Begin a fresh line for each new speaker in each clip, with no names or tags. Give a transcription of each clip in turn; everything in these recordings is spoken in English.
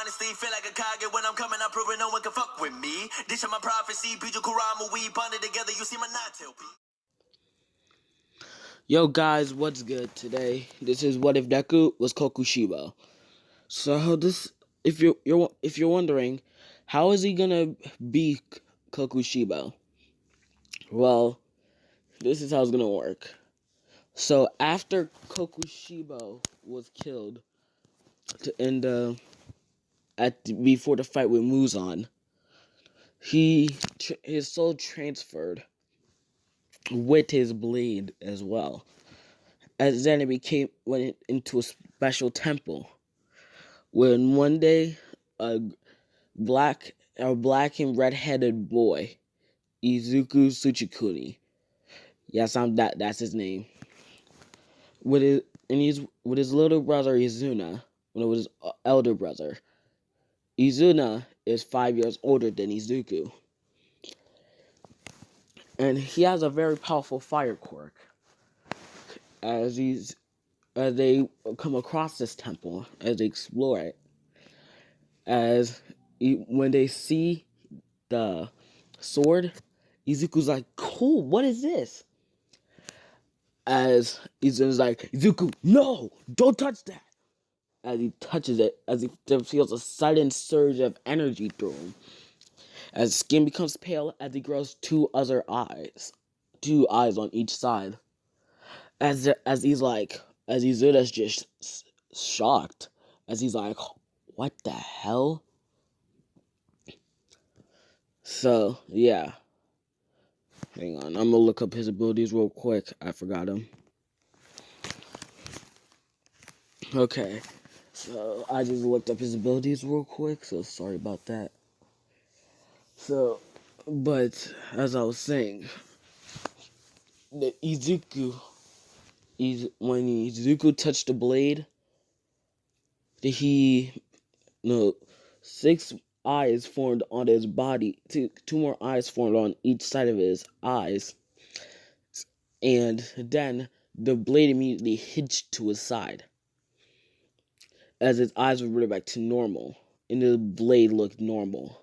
honestly feel like a Kage when I'm coming. I'm proving no one can fuck with me. This is my prophecy. Biju Kurama, we bonded together. You see my Nato.
Yo guys, what's good today? This is What If Deku was kokushibou. So if you're wondering, how is he gonna be kokushibou? Well, this is how it's gonna work. So after kokushibou was killed before the fight with Muzan, his soul transferred with his blade as well. As then it went into a special temple. When one day a black and red-headed boy, Izuku Tsuchikuni, yes, that's his name, with his little brother Izuna, with his elder brother. Izuna is 5 years older than Izuku, and he has a very powerful fire quirk. As they come across this temple, as they explore it, when they see the sword, Izuku's like, cool, what is this? As Izuku's like, Izuku, no, don't touch that. As he touches it, as he feels a sudden surge of energy through him. As his skin becomes pale, as he grows two eyes on each side. As Izuna's just shocked, as he's like, what the hell? So, yeah. Hang on, I'm gonna look up his abilities real quick. I forgot him. Okay, so I just looked up his abilities real quick, so sorry about that. So, but as I was saying, when Izuku touched the blade, six eyes formed on his body, two more eyes formed on each side of his eyes, and then the blade immediately hitched to his side, as his eyes were reverted back to normal, and the blade looked normal.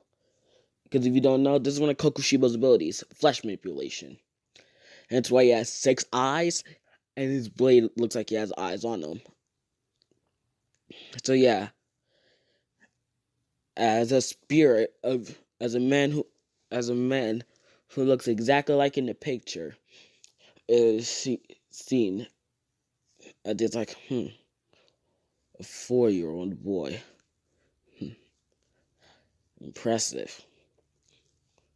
Because if you don't know, this is one of Kokushibou's abilities, flesh manipulation. And that's why he has 6 eyes, and his blade looks like he has eyes on him. So yeah, as a man who looks exactly like in the picture, is seen. It's like, a 4-year-old boy. Impressive.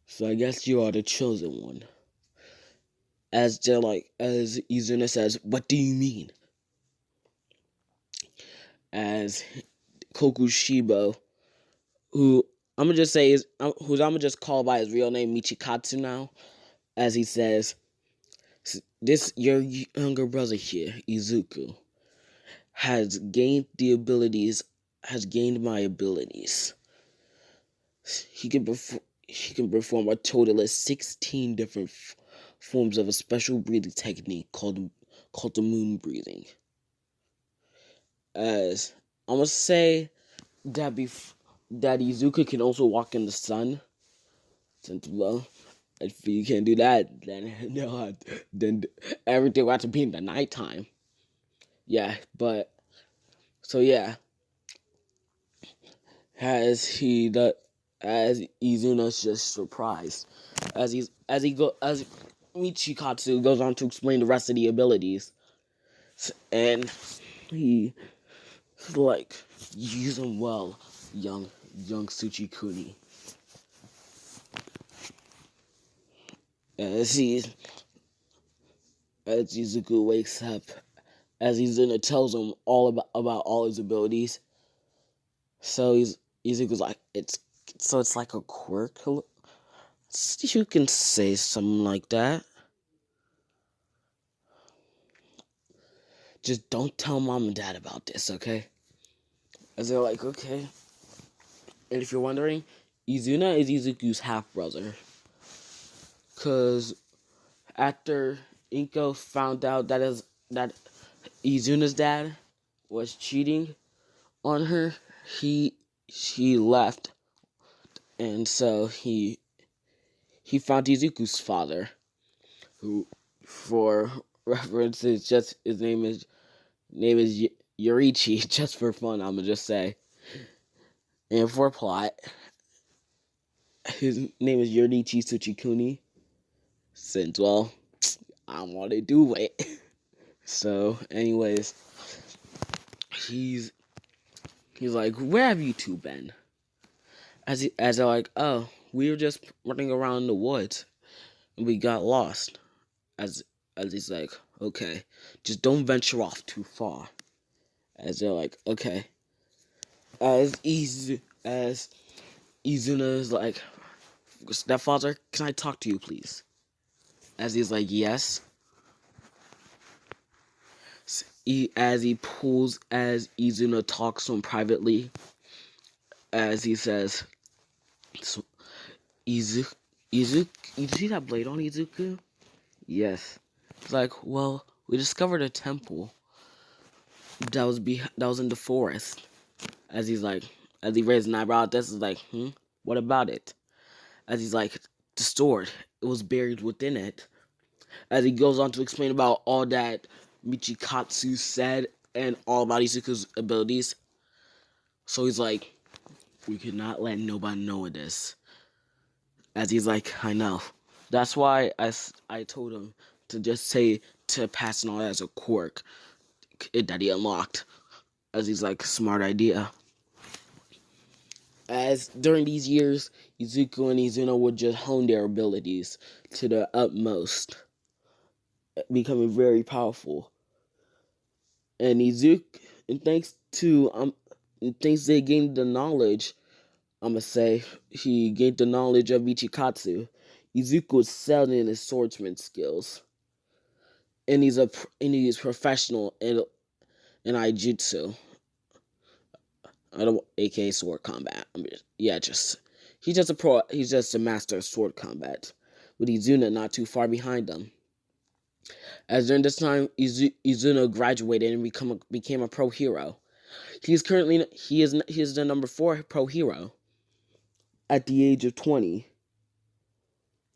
So I guess you are the chosen one. As Izuna says, what do you mean? As Kokushibou, who I'm gonna just call by his real name, Michikatsu now, as he says, this your younger brother here, Izuku, has gained my abilities. He can perform a total of 16 different forms of a special breathing technique called the moon breathing. As I'm gonna say that Izuku can also walk in the sun. Since, well, if you can't do that, then everything will have to be in the nighttime. Yeah, but so yeah, as Izuna's just surprised as Michikatsu goes on to explain the rest of the abilities, and he's like, use them well, young Tsuchikuni. As Izuku wakes up, as Izuna tells him all about all his abilities. So Izuku's like, it's like a quirk. You can say something like that. Just don't tell mom and dad about this, okay? As they're like, okay. And if you're wondering, Izuna is Izuku's half-brother. Because after Inko found out that Izuna's dad was cheating on her, he he left, and so he found Izuku's father, who, for reference, is just his name is Yorichi, just for fun. I'm gonna just say, and for plot, his name is Yorichi Tsuchikuni. Since I want to do it. So, anyways, he's like, where have you two been? As they're like, oh, we were just running around the woods and we got lost. As he's like, okay, just don't venture off too far. As they're like, okay. As Izuna is like, stepfather, can I talk to you, please? As he's like, yes. As Izuna talks to him privately, as he says, so, you see that blade on Izuku? Yes. It's like, well, we discovered a temple that was in the forest. As he's like, as he raised an eyebrow at this, is like, what about it? As he's like, the sword, it was buried within it. As he goes on to explain about all that Michikatsu said and all about Izuku's abilities. So he's like, we could not let nobody know of this. As he's like, I know. That's why I told him to just say to pass it on as a quirk that he unlocked. As he's like, smart idea. As during these years, Izuku and Izuna would just hone their abilities to the utmost, becoming very powerful. And thanks they gained the knowledge, I'ma say, he gained the knowledge of Michikatsu. Izuku excelled in his swordsman skills. And he's professional in Aijutsu. AKA sword combat. He's just a pro. He's just a master of sword combat, with Izuna not too far behind him. As during this time, Izuna graduated and became a pro hero. He is the number 4 pro hero. At the age of 20,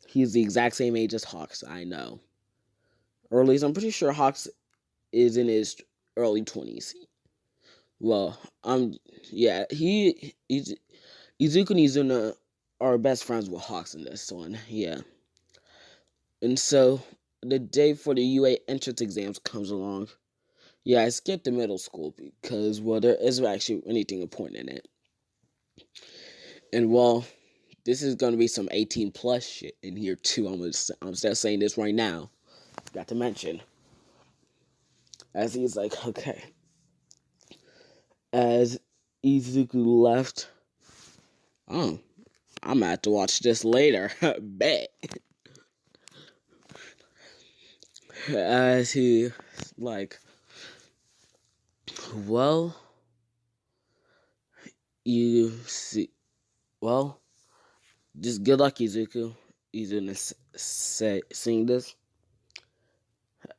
he is the exact same age as Hawks. I know. Or at least I'm pretty sure Hawks is in his early 20s. Well, Izuku and Izuna are best friends with Hawks in this one, yeah. And so, the day for the UA entrance exams comes along. Yeah, I skipped the middle school because, well, there isn't actually anything important in it. And, well, this is going to be some 18 plus shit in here, too. I'm still saying this right now. Got to mention. As he's like, okay. As Izuku left, I'm gonna have to watch this later. Bet. As he, like, well, you see, well, just good luck, Izuku. Izuna saying this.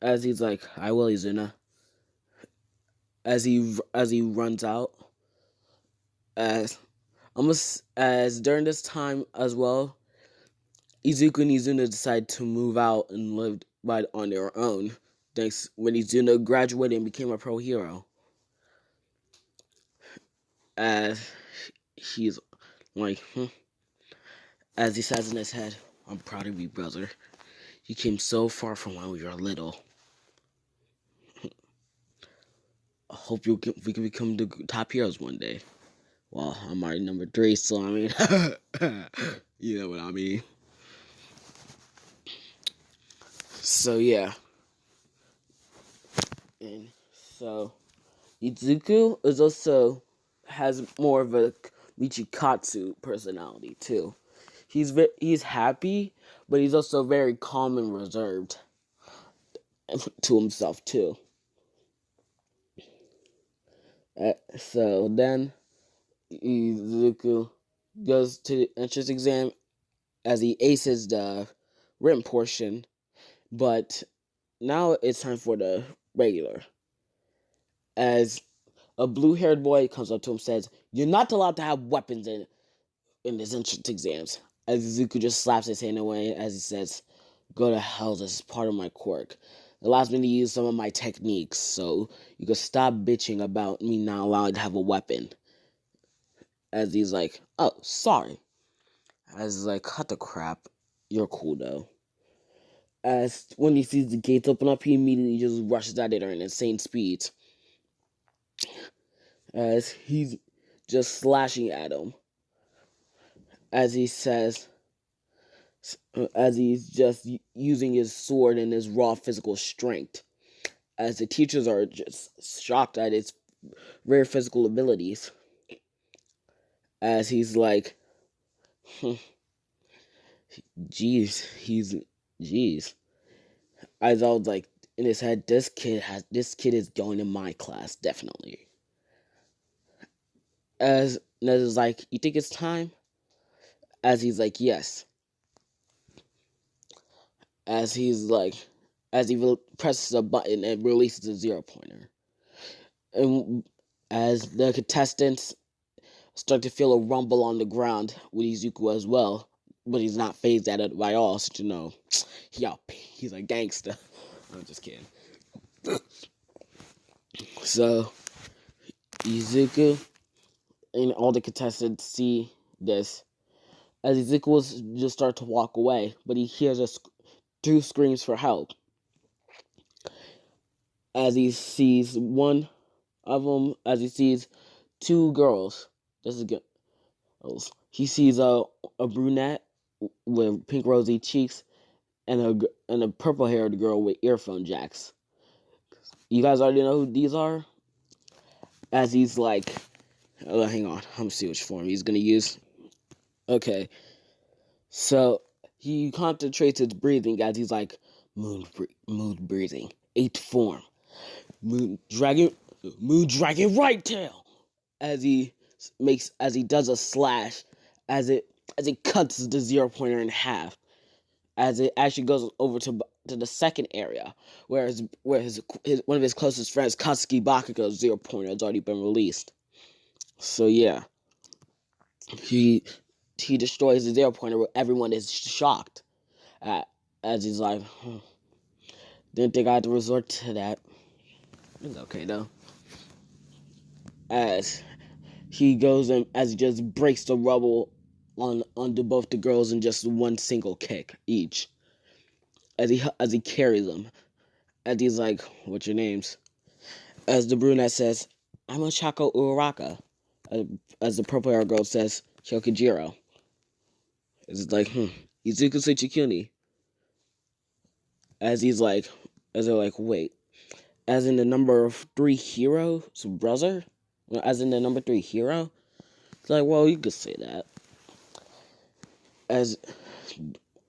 As he's like, I will, Izuna. As he runs out. As during this time as well, Izuku and Izuna decide to move out and live on their own. Thanks when Izuna graduated and became a pro hero. As he's like, as he says in his head, I'm proud of you, brother. You came so far from when we were little. I hope we can become the top heroes one day. Well, I'm already number 3, so I mean, you know what I mean. So yeah, and so Izuku has more of a Michikatsu personality too. He's happy, but he's also very calm and reserved to himself too. So then Izuku goes to the entrance exam as he aces the written portion, but now it's time for the regular. As a blue-haired boy comes up to him and says, "You're not allowed to have weapons in this entrance exams." As Izuku just slaps his hand away as he says, "Go to hell, this is part of my quirk. It allows me to use some of my techniques, so you can stop bitching about me not allowing to have a weapon." As he's like, "Oh, sorry." As he's like, "Cut the crap. You're cool, though." As when he sees the gates open up, he immediately just rushes out at her in insane speeds. As he's just slashing at him. As he says, as he's just using his sword and his raw physical strength. As the teachers are just shocked at his rare physical abilities. As he's like, jeez, jeez. As I was like, in his head, this kid is going in my class, definitely. As Ned is like, "You think it's time?" As he's like, "Yes." As he's like, as he presses a button and releases a 0-pointer. And as the contestants start to feel a rumble on the ground with Izuku as well, but he's not phased at it by all, so he's a gangster. I'm just kidding. So, Izuku and all the contestants see this. As Izuku will just start to walk away, but he hears two screams for help. As he sees one of them, as he sees two girls. This is good. He sees a brunette with pink rosy cheeks and a purple haired girl with earphone jacks. You guys already know who these are? As he's like, hang on, I'm gonna see which form he's gonna use. Okay, so he concentrates his breathing as he's like, moon breathing, 8th form, moon dragon right tail. As he does a slash, as it cuts the 0-pointer in half, as it actually goes over to the second area, where his one of his closest friends, Katsuki Bakugo's 0-pointer, has already been released. So yeah, he destroys the 0-pointer where everyone is shocked. As he's like, didn't think I had to resort to that. It's okay though. As he goes and as he just breaks the rubble onto both the girls in just one single kick each. As he carries them. As he's like, "What's your names?" As the brunette says, "I'm Ochako Uraraka." As the purple hair girl says, "Shokijiro." It's like, Izuku Tsuchikuni. As they're like, "Wait. As in the number 3 hero, so brother? As in the number 3 hero?" It's like, well, you could say that. As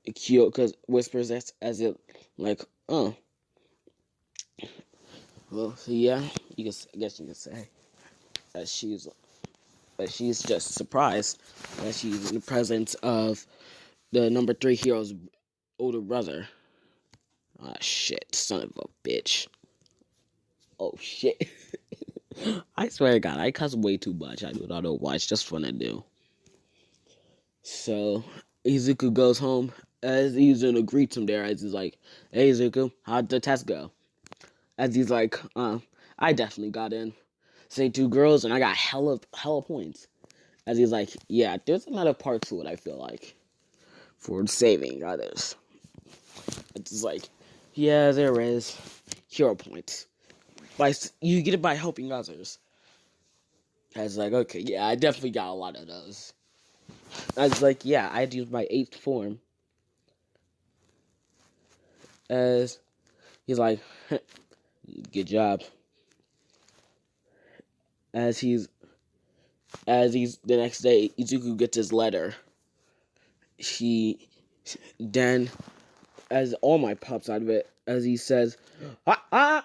Kyoka whispers that as it like, "Oh." Well, so yeah, I guess you could say that she's just surprised that she's in the presence of the number 3 hero's older brother. Ah, shit, son of a bitch. Oh shit. I swear to God, I cuss way too much. I do it auto watch just fun to do. So Izuku goes home as Izuku greets him there as he's like, "Hey Izuku, how'd the test go?" As he's like, I definitely got in. Say 2 girls and I got hella points. As he's like, yeah, there's another part to it, I feel like, for saving others. It's like, yeah, there is. Hero points. You get it by helping others. As like, okay, yeah, I definitely got a lot of those. I was like, yeah, I had to use my 8th form. As he's like, good job. As he's the next day, Izuku gets his letter. Then, as all my pops out of it, as he says, I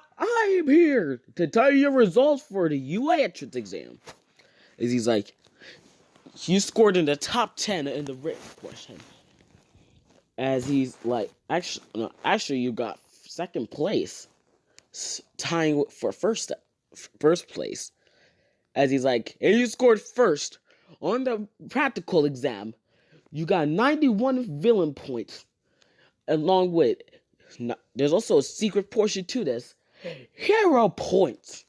am here to tell you your results for the UA entrance exam. As he's like, you scored in the top 10 in the written portion. As he's like, actually, you got 2nd place, tying for first place. As he's like, and you scored first on the practical exam. You got 91 villain points, along with. There's also a secret portion to this. Hero points.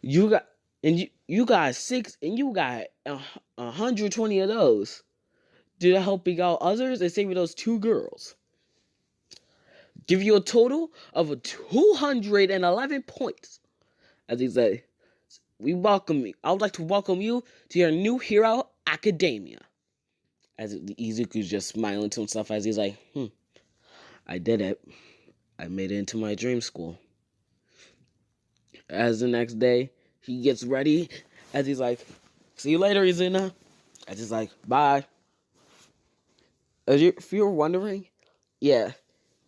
You got you got 6, and you got 120 of those. Did helping out others and saving those 2 girls. Give you a total of 211 points. As he said, I would like to welcome you to your new hero academia. As Izuku's just smiling to himself as he's like, I did it. I made it into my dream school. As the next day, he gets ready. As he's like, see you later, Izuna. As he's like, bye. If you're wondering, yeah,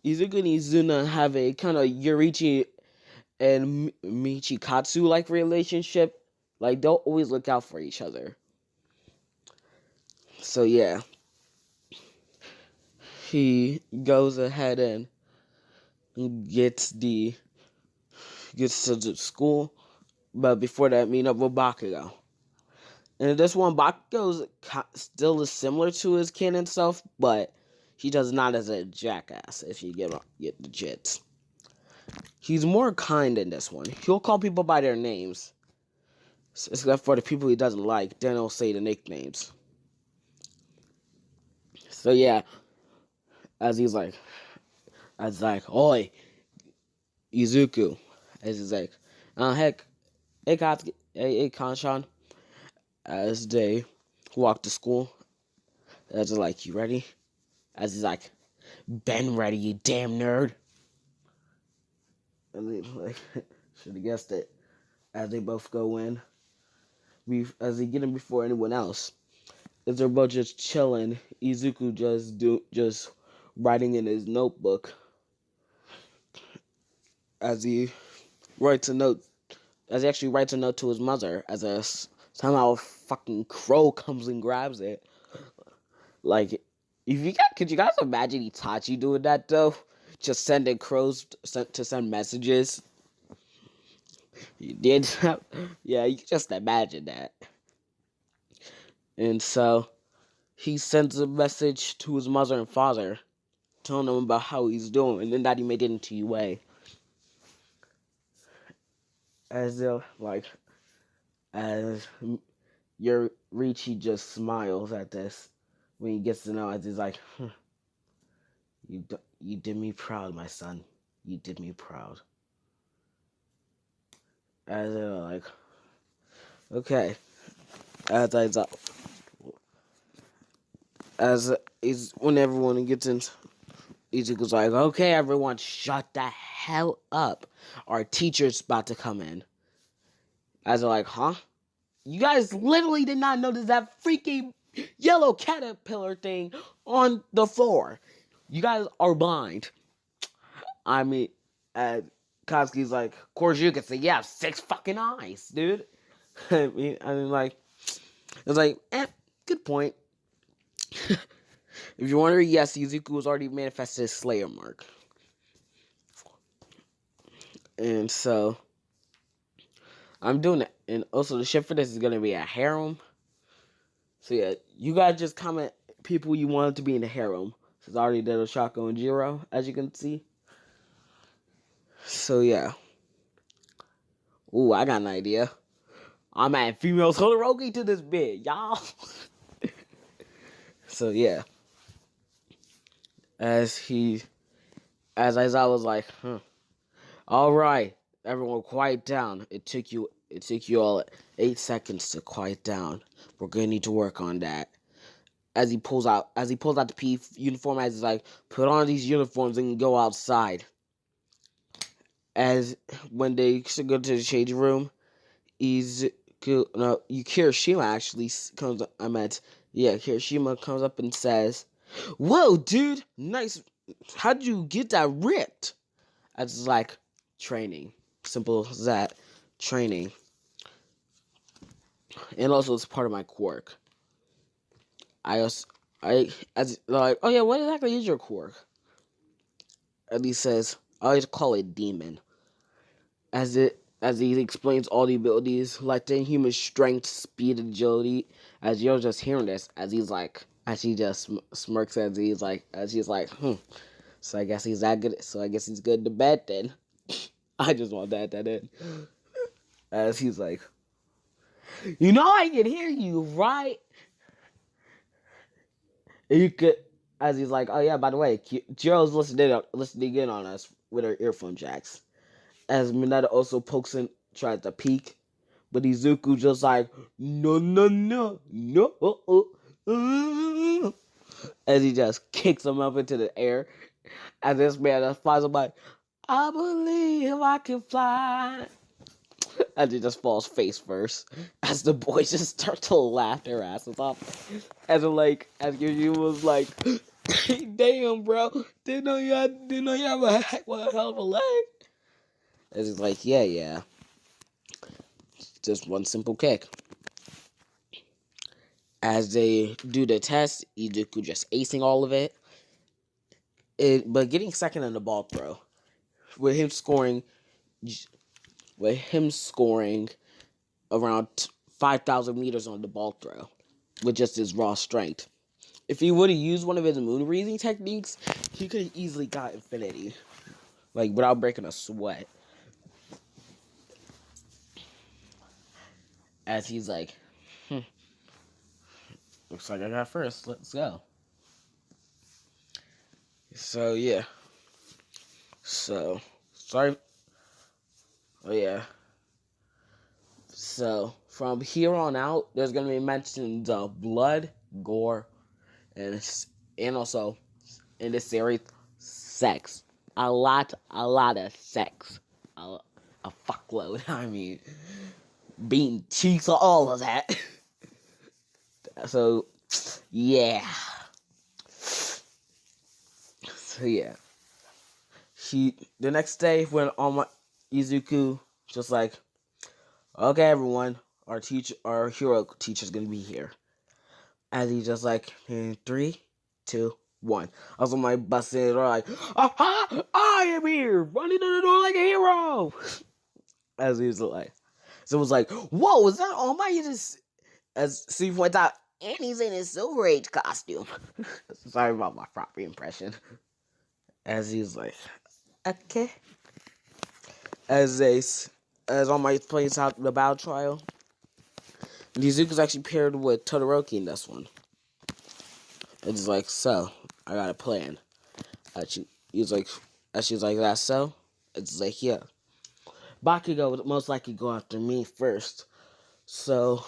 Izuku and Izuna have a kind of Yorichi and Michikatsu-like relationship. Like, they'll always look out for each other. So, yeah. He goes ahead and gets to the school. But before that, meet up with Bakugo. And this one, Bakugo's still is similar to his canon self, but he does not as a jackass, if you get the jits. He's more kind in this one. He'll call people by their names. Except for the people he doesn't like, then he'll say the nicknames. So yeah, as he's like, oi, Izuku. As he's like, hey Kanshan. As they walk to school, as they're like, you ready? As he's like, been ready, you damn nerd. And they like, should have guessed it. As they both go in, as they get in before anyone else, as they're both just chilling, Izuku just writing in his notebook. As he actually writes a note to his mother, somehow a fucking crow comes and grabs it. Like, could you guys imagine Itachi doing that though? Just sending crows to send messages. You did, yeah. You can just imagine that. And so he sends a message to his mother and father, telling them about how he's doing, and that he made it into UA. As Yorichi just smiles at this when he gets to know, as he's like, you did me proud, my son. You did me proud. As they're like, okay. When everyone gets in, Izuku's like, okay, everyone, shut the hell up. Our teacher's about to come in. As they're like, huh? You guys literally did not notice that freaking yellow caterpillar thing on the floor. You guys are blind. I mean, Katsuki's like, of course you can see, you have 6 fucking eyes, dude. I mean, like, it's like, good point. If you're wondering, yes, Izuku was already manifested his Slayer mark. And so, I'm doing it. And also, the ship for this is going to be a harem. So yeah, you guys just comment people you want to be in the harem. Since I already did Oshako and Jiro, as you can see. So yeah. Ooh, I got an idea. I'm adding female Todoroki to this bit, y'all. So yeah. As Aizawa was like, alright, everyone quiet down. It took you all 8 seconds to quiet down. We're gonna need to work on that. As he pulls out the P uniform, as he's like, put on these uniforms and go outside. As when they go to the changing room, Kirishima actually comes up. Kirishima comes up and says, "Whoa, dude, nice. How'd you get that ripped?" As like, training. Simple as that. Training. And also, it's part of my quirk. As like, oh yeah, what exactly is your quirk? And he says, I always call it demon. As as he explains all the abilities, like the human strength, speed, agility. As you're just hearing this, as he's like, as he just smirks, as he's like, So I guess he's that good. So I guess he's good to bet then. I just want that in. As he's like, I can hear you, right? And you could, as he's like, oh yeah, by the way, Jiro's listening in on us with her earphone jacks. As Mineta also pokes in, tries to peek, but Izuku just like, no, no, no, no. As he just kicks him up into the air. As this man just flies up like, I believe I can fly. As he just falls face first. As the boys just start to laugh their asses off. As you was like, damn, bro. Didn't know you have a hell of a leg. As he's like, yeah. Just one simple kick. As they do the test, Izuku just acing all of it. But getting second in the ball throw. With him scoring around 5,000 meters on the ball throw. With just his raw strength. If he would have used one of his moon breathing techniques, he could have easily got infinity. Like, without breaking a sweat. As he's like, looks like I got first. Let's go. So, yeah. So, sorry. Oh, yeah. So, from here on out, there's going to be mentions of blood, gore, and also, in this series, sex. A lot of sex. A fuckload. I mean, beating cheeks, all of that. So, yeah. The next day, when Izuku just like, okay, everyone, our hero teacher's gonna be here. As he just like, in 3, 2, 1. Also, my busted are like, aha! I am here, running to the door like a hero. As he was like, so it was like, whoa, is that All Might? As Steve points out, and he's in his Silver Age costume. Sorry about my proper impression. As he's like, okay. As All Might plays out the battle trial, Izuku's actually paired with Todoroki in this one. It's like, so, I got a plan. She's like, that's so? It's like, yeah. Bakugo would most likely go after me first. So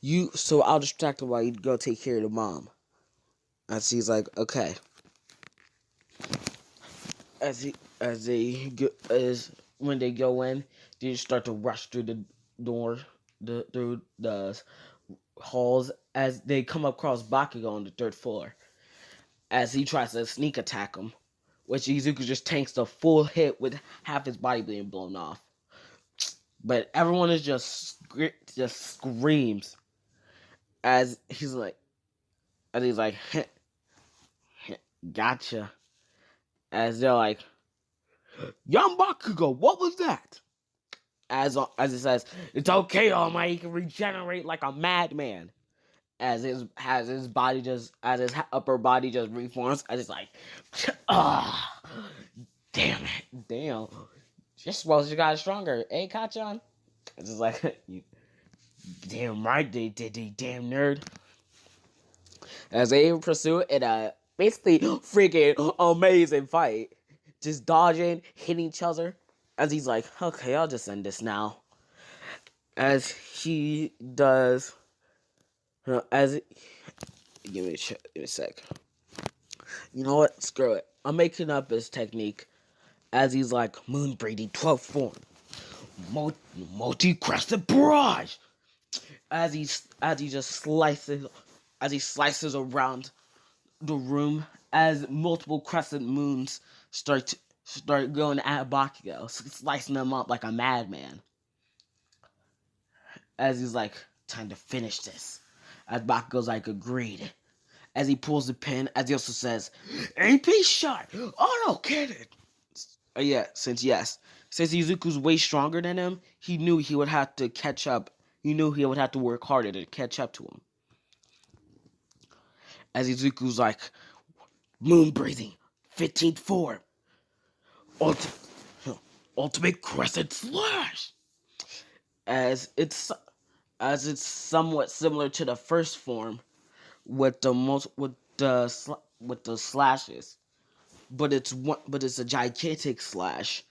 I'll distract him while you go take care of the mom. And she's like, okay. When they go in, they start to rush through the door, through the halls as they come across Bakugo on the 3rd floor. As he tries to sneak attack him, which Izuku just tanks the full hit with half his body being blown off. But everyone is just screams as he's like, gotcha. As they're like, young Bakugo, what was that? As it says, it's okay, All Might, he can regenerate like a madman. As his upper body just reforms, as it's like, damn it. Just supposed you got stronger, eh, Kachan? It's just like, you damn right they did, you damn nerd. As they pursue it in a basically freaking amazing fight. Just dodging, hitting each other. As he's like, okay, I'll just end this now. As he does, give me a sec. You know what? Screw it. I'm making up his technique. As he's like, moon breeding 12th form. Multi-crested barrage. As he slices around the room, as multiple crescent moons start going at Bakugo, slicing them up like a madman. As he's like, time to finish this. As Bakugo's like, agreed. As he pulls the pin, as he also says, AP shot, auto cannon. Yeah, since yes. Since Izuku's way stronger than him, he knew he would have to catch up. He knew he would have to work harder to catch up to him. As Izuku's like, moon breathing, 15th form, ultimate crescent slash. As it's somewhat similar to the first form, with the slashes, but it's a gigantic slash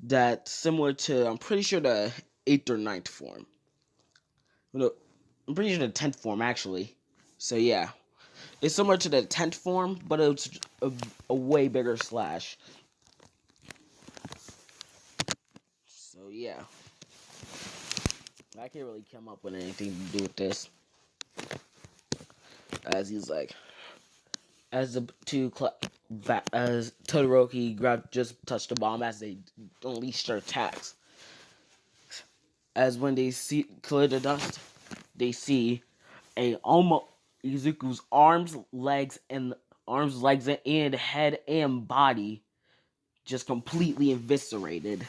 that's similar to, I'm pretty sure, the 8th or 9th form. No, I'm pretty sure the 10th form actually. So yeah, it's similar to the 10th form, but it's a way bigger slash. So yeah, I can't really come up with anything to do with this. As he's like, as Todoroki just touched the bomb as they unleashed their attacks. As when they see clear the dust, they see a almost Izuku's arms, legs, and head and body just completely eviscerated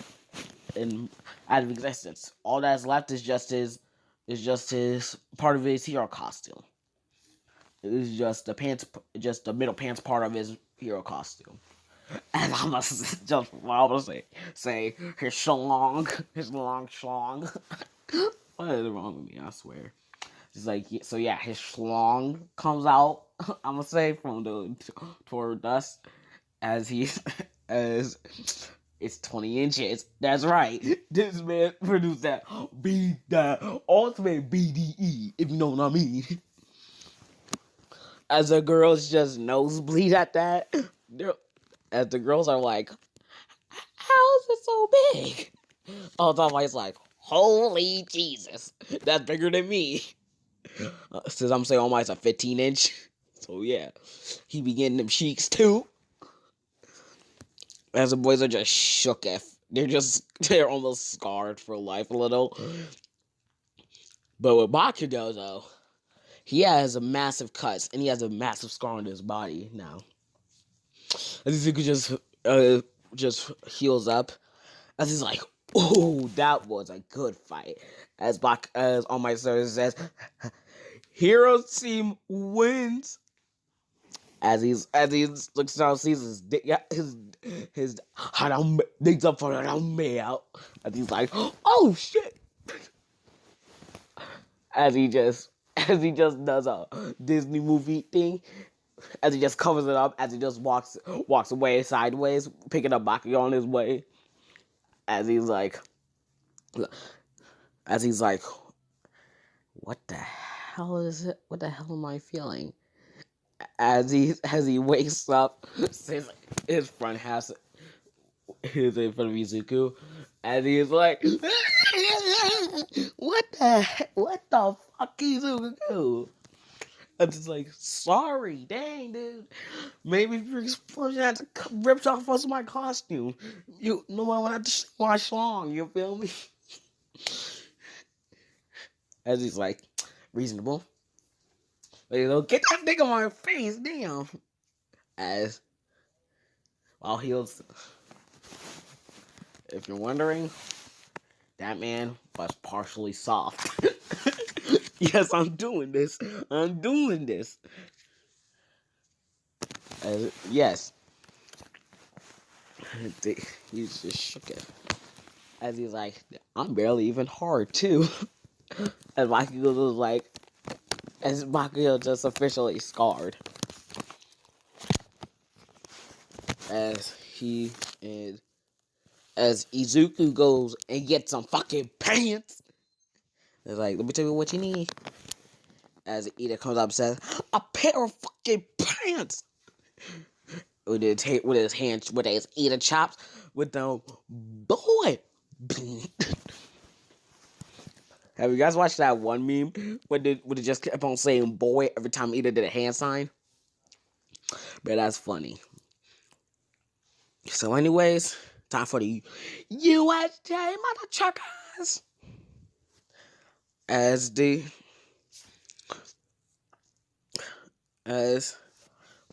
and out of existence. All that's left is just his part of his hero costume. It's just the middle pants part of his hero costume. And I must just, what I was say his long schlong. What is wrong with me? I swear. It's like, so yeah, his schlong comes out. I'm gonna say from the toward dust as as it's 20 inches. That's right. This man produced the ultimate BDE, if you know what I mean. As the girls just nosebleed at that, as the girls are like, how is it so big? All the time, it's like, holy Jesus, that's bigger than me. Since I'm saying almost a 15-inch, so yeah, he be getting them cheeks too. As the boys are just shook if they're almost scarred for life a little. But with Bakugo though, he has a massive cuts and he has a massive scar on his body now. As Izuku just heals up, as he's like, "Oh, that was a good fight." As All Might says, "Hero team wins." As he looks down, sees his digs up for the out. As he's like, "Oh shit!" As he just does a Disney movie thing. As he just covers it up, as he just walks away sideways, picking up Bakugo on his way. As he's like, what the hell is it? What the hell am I feeling? As he wakes up, his front has is in front of Izuku, and he's like, what the fuck, Izuku? I'm just like, sorry, dang, dude. Maybe your explosion had to ripped off most of my costume. No one would have to see my schlong, you feel me? As he's like, reasonable. But you know, get that nigga on your face, damn. As while he was, if you're wondering, that man was partially soft. Yes, I'm doing this. Yes. He's just shook it. As he's like, I'm barely even hard, too. And Bakugo was like, as Bakugo just officially scarred. As Izuku goes and gets some fucking pants. It's like, let me tell you what you need. As Ida comes up and says, a pair of fucking pants. With his Ida chops, with the boy. Have you guys watched that one meme when it just kept on saying boy every time Ida did a hand sign? But that's funny. So anyways, time for the USJ mother truckers. As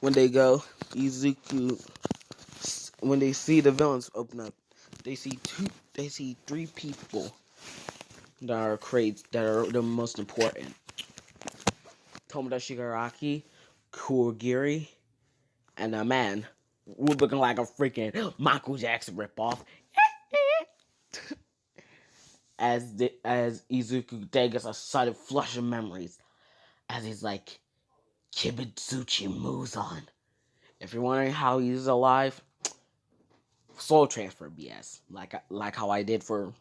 when they go, Izuku, when they see the villains open up, they see they see three people that are the most important. Tomoda Shigaraki, Kurogiri, and a man who looking like a freaking Michael Jackson ripoff. As Izuku gets a sudden flush of memories, as he's like, Kibutsuchi Muzan. If you're wondering how he's alive, soul transfer BS, like how I did for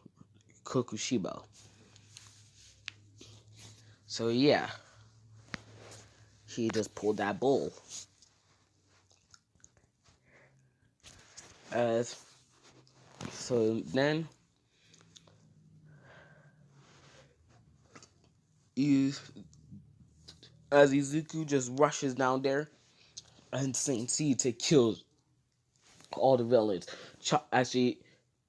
Kokushibou. So yeah, he just pulled that bull. So then as Izuku just rushes down there and Saint to kill all the villains,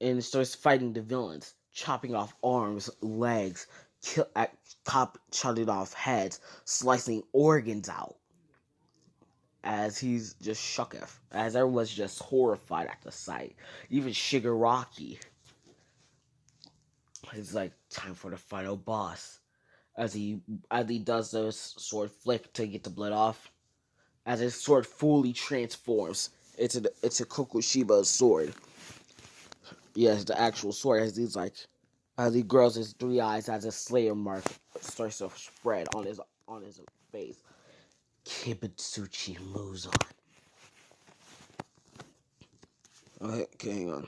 and starts fighting the villains, chopping off arms, legs, chopping off heads, slicing organs out. As he's just shooketh, as everyone's just horrified at the sight. Even Shigaraki. It's like time for the final boss. As he does this sword flick to get the blood off. As his sword fully transforms into Kokushibou's sword. Yes, the actual sword. As he grows his three eyes, as his slayer mark starts to spread on his face. Kibutsuchi Muzan. Okay, hang on.